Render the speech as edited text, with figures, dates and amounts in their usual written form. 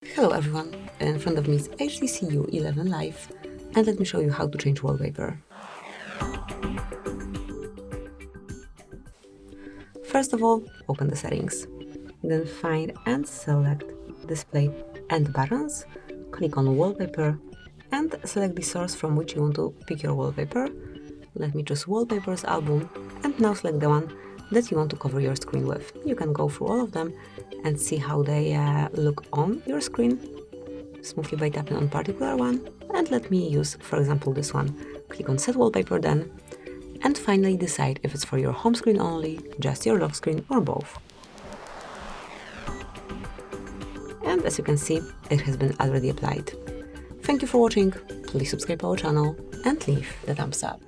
Hello everyone, in front of me is HTC U11 Life, and let me show you how to change wallpaper. First of all, open the settings, then find and select display and buttons, click on wallpaper and select the source from which you want to pick your wallpaper. Let me choose Wallpapers album and now select the one that you want to cover your screen with. You can go through all of them and see how they look on your screen smoothly by tapping on particular one, and let me use, for example, this one. Click on Set Wallpaper then, and finally decide if it's for your home screen only, just your lock screen, or both. And as you can see, it has been already applied. Thank you for watching, please subscribe our channel and leave the thumbs up.